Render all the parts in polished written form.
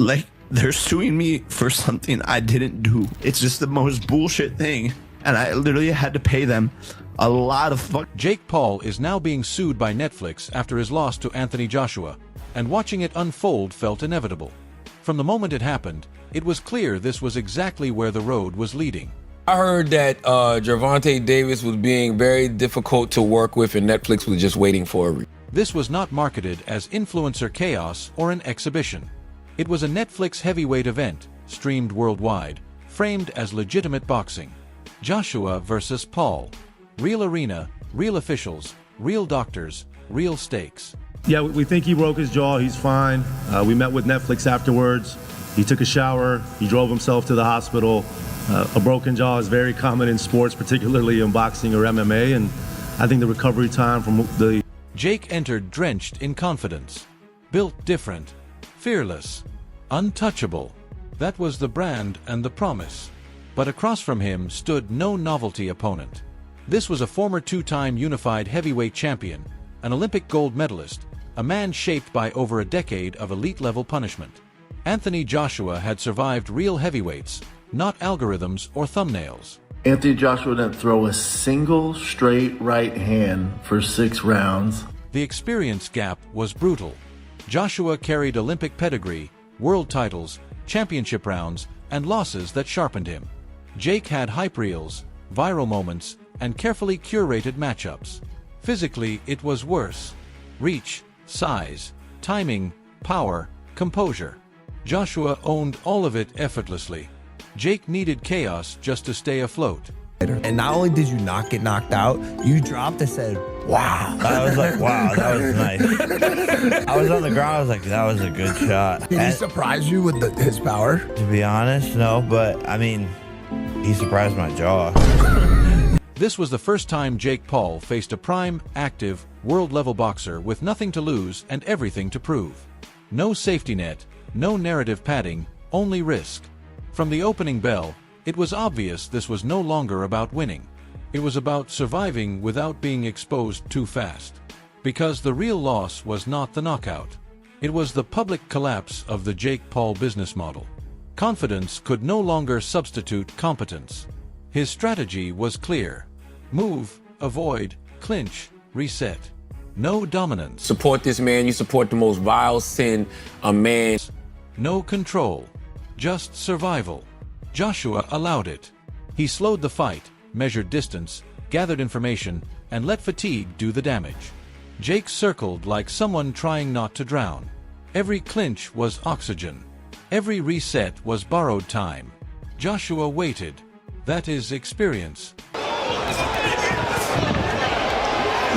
Like, they're suing me for something I didn't do. It's just the most bullshit thing. And I literally had to pay them a lot of Jake Paul is now being sued by Netflix after his loss to Anthony Joshua, and watching it unfold felt inevitable. From the moment it happened, it was clear this was exactly where the road was leading. I heard that Gervonta Davis was being very difficult to work with and Netflix was just waiting for it. This was not marketed as influencer chaos or an exhibition. It was a Netflix heavyweight event, streamed worldwide, framed as legitimate boxing. Joshua versus Paul. Real arena, real officials, real doctors, real stakes. Yeah, we think he broke his jaw. He's fine. We met with Netflix afterwards. He took a shower. He drove himself to the hospital. A broken jaw is very common in sports, particularly in boxing or MMA, and I think the recovery time from the... Jake entered drenched in confidence. Built different. Fearless. Untouchable. That was the brand and the promise. But across from him stood no novelty opponent. This was a former two-time unified heavyweight champion, an Olympic gold medalist, a man shaped by over a decade of elite-level punishment. Anthony Joshua had survived real heavyweights, not algorithms or thumbnails. Anthony Joshua didn't throw a single straight right hand for 6 rounds. The experience gap was brutal. Joshua carried Olympic pedigree, world titles, championship rounds, and losses that sharpened him. Jake had hype reels, viral moments, and carefully curated matchups. Physically, it was worse. Reach, size, timing, power, composure. Joshua owned all of it effortlessly. Jake needed chaos just to stay afloat. And not only did you not get knocked out, you dropped and said, wow. I was like, wow, that was nice. I was on the ground, I was like, that was a good shot. Did he surprise you with his power? To be honest, no, but I mean, he surprised my jaw. This was the first time Jake Paul faced a prime, active, world-level boxer with nothing to lose and everything to prove. No safety net, no narrative padding, only risk. From the opening bell, it was obvious this was no longer about winning. It was about surviving without being exposed too fast. Because the real loss was not the knockout. It was the public collapse of the Jake Paul business model. Confidence could no longer substitute competence. His strategy was clear. Move, avoid, clinch, reset. No dominance. Support this man, you support the most vile sin a man. No control. Just survival. Joshua allowed it. He slowed the fight, measured distance, gathered information, and let fatigue do the damage. Jake circled like someone trying not to drown. Every clinch was oxygen. Every reset was borrowed time. Joshua waited. That is experience.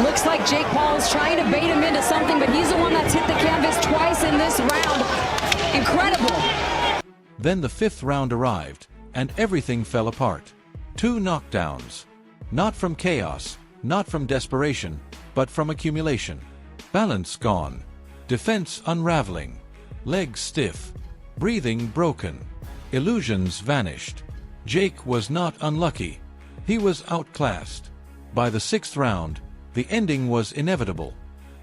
Looks like Jake Paul is trying to bait him into something, but he's the one that's hit the canvas twice in this round. Incredible. Then the 5th round arrived, and everything fell apart. 2 knockdowns. Not from chaos, not from desperation, but from accumulation. Balance gone. Defense unraveling. Legs stiff. Breathing broken. Illusions vanished. Jake was not unlucky. He was outclassed. By the 6th round, the ending was inevitable.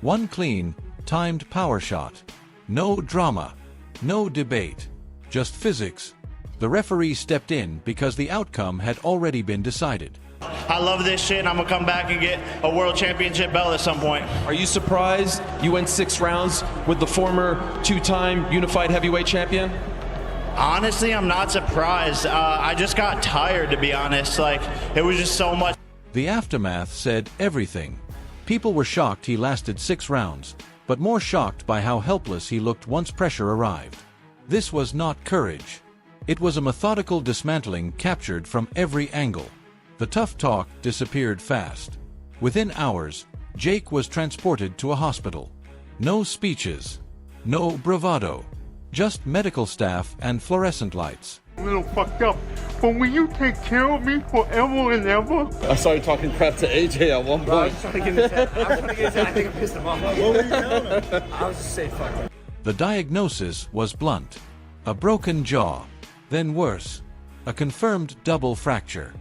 One clean, timed power shot. No drama. No debate. Just physics. The referee stepped in because the outcome had already been decided. I love this shit, and I'm gonna come back and get a world championship belt at some point. Are you surprised you went 6 rounds with the former 2-time unified heavyweight champion? Honestly, I'm not surprised. I just got tired, to be honest. Like, it was just so much. The aftermath said everything. People were shocked he lasted 6 rounds, but more shocked by how helpless he looked once pressure arrived. This was not courage. It was a methodical dismantling captured from every angle. The tough talk disappeared fast. Within hours, Jake was transported to a hospital. No speeches. No bravado. Just medical staff and fluorescent lights. A little fucked up, but will you take care of me forever and ever? I started talking crap to AJ at one point. I was trying to get his head. I think I pissed him off. What were you telling him? I was just saying fuck him. The diagnosis was blunt. A broken jaw. Then worse. A confirmed double fracture.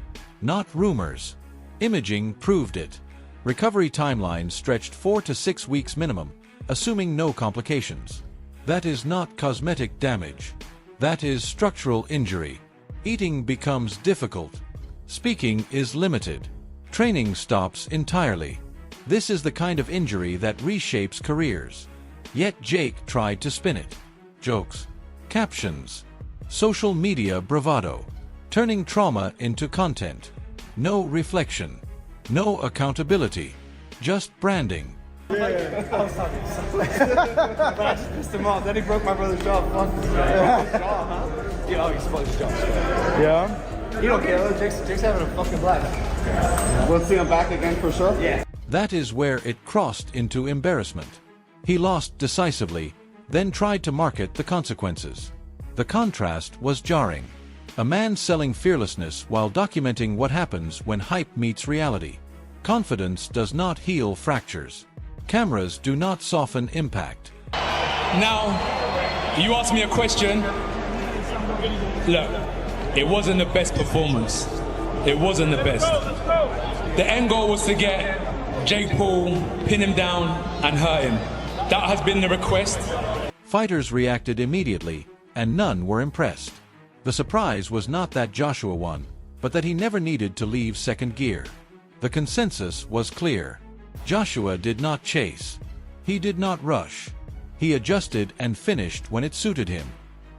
Not rumors. Imaging proved it. Recovery timelines stretched 4 to 6 weeks minimum, assuming no complications. That is not cosmetic damage. That is structural injury. Eating becomes difficult. Speaking is limited. Training stops entirely. This is the kind of injury that reshapes careers. Yet Jake tried to spin it. Jokes, captions, social media bravado, turning trauma into content. No reflection, no accountability, just branding. I just pissed him off. Then he broke my brother's jaw. Fuck this jaw, huh? Yeah, oh, he smoked his jaw. Yeah? You don't care though. Jake's having a fucking blast. We'll see him back again for sure? Yeah. That is where it crossed into embarrassment. He lost decisively, then tried to market the consequences. The contrast was jarring. A man selling fearlessness while documenting what happens when hype meets reality. Confidence does not heal fractures. Cameras do not soften impact. Now, you asked me a question. Look, it wasn't the best performance. It wasn't the best. The end goal was to get Jake Paul, pin him down, and hurt him. That has been the request. Fighters reacted immediately, and none were impressed. The surprise was not that Joshua won, but that he never needed to leave second gear. The consensus was clear. Joshua did not chase. He did not rush. He adjusted and finished when it suited him.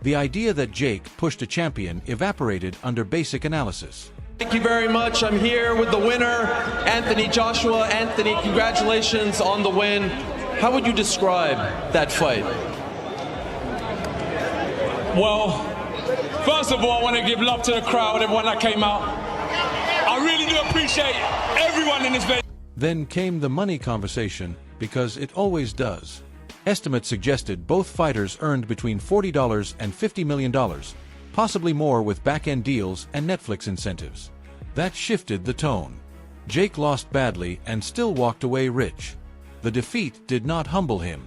The idea that Jake pushed a champion evaporated under basic analysis. Thank you very much. I'm here with the winner, Anthony Joshua. Anthony, congratulations on the win. How would you describe that fight? Well, first of all, I want to give love to the crowd, everyone that came out. I really do appreciate everyone in this venue. Then came the money conversation, because it always does. Estimates suggested both fighters earned between $40 and $50 million, possibly more with back-end deals and Netflix incentives. That shifted the tone. Jake lost badly and still walked away rich. The defeat did not humble him.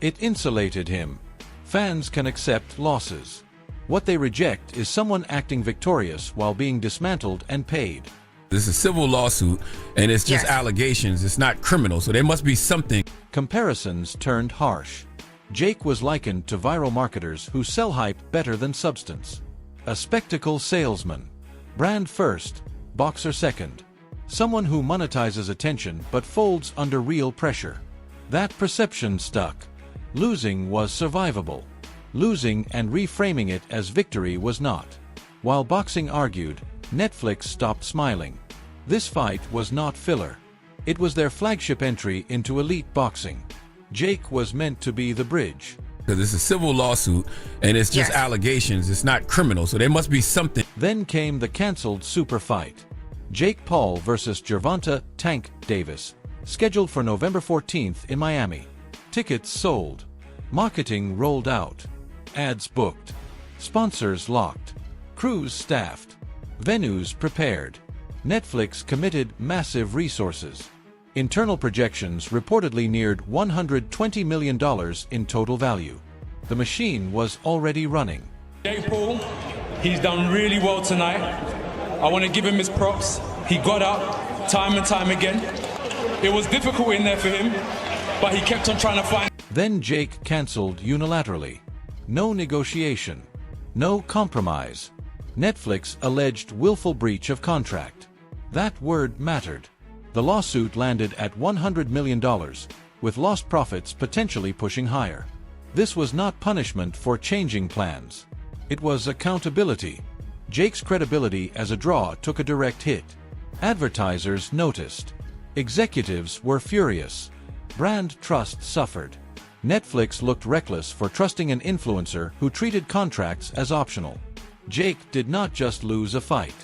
It insulated him. Fans can accept losses. What they reject is someone acting victorious while being dismantled and paid. This is a civil lawsuit, and it's just allegations. It's not criminal, so there must be something. Comparisons turned harsh. Jake was likened to viral marketers who sell hype better than substance. A spectacle salesman. Brand first, boxer second. Someone who monetizes attention but folds under real pressure. That perception stuck. Losing was survivable. Losing and reframing it as victory was not. While boxing argued, Netflix stopped smiling. This fight was not filler. It was their flagship entry into elite boxing. Jake was meant to be the bridge. Because it's a civil lawsuit, and it's just allegations. It's not criminal, so there must be something. Then came the canceled super fight. Jake Paul versus Gervonta "Tank" Davis, scheduled for November 14th in Miami. Tickets sold. Marketing rolled out. Ads booked. Sponsors locked. Crews staffed. Venues prepared. Netflix committed massive resources. Internal projections reportedly neared $120 million in total value. The machine was already running. Jake Paul, he's done really well tonight. I want to give him his props. He got up time and time again. It was difficult in there for him, but he kept on trying to find. Then Jake canceled unilaterally. No negotiation. No compromise. Netflix alleged willful breach of contract. That word mattered. The lawsuit landed at $100 million, with lost profits potentially pushing higher. This was not punishment for changing plans. It was accountability. Jake's credibility as a draw took a direct hit. Advertisers noticed. Executives were furious. Brand trust suffered. Netflix looked reckless for trusting an influencer who treated contracts as optional. Jake did not just lose a fight.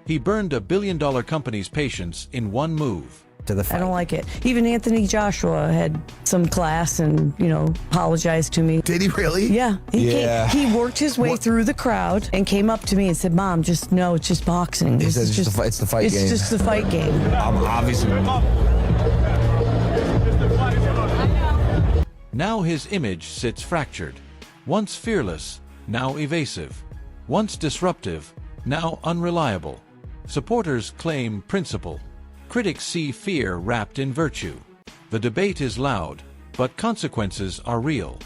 He burned $1 billion company's patience in one move. I don't like it. Even Anthony Joshua had some class and, apologized to me. Did he really? Yeah. He worked his way through the crowd and came up to me and said, "Mom, it's just boxing. It's the fight game. It's just the fight game." Obviously. Now his image sits fractured. Once fearless, now evasive. Once disruptive, now unreliable. Supporters claim principle. Critics see fear wrapped in virtue. The debate is loud, but consequences are real.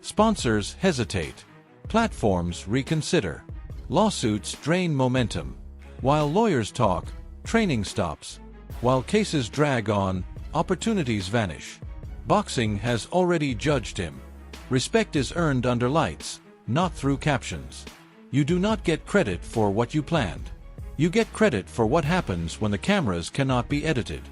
Sponsors hesitate. Platforms reconsider. Lawsuits drain momentum. While lawyers talk, training stops. While cases drag on, opportunities vanish. Boxing has already judged him. Respect is earned under lights, not through captions. You do not get credit for what you planned. You get credit for what happens when the cameras cannot be edited.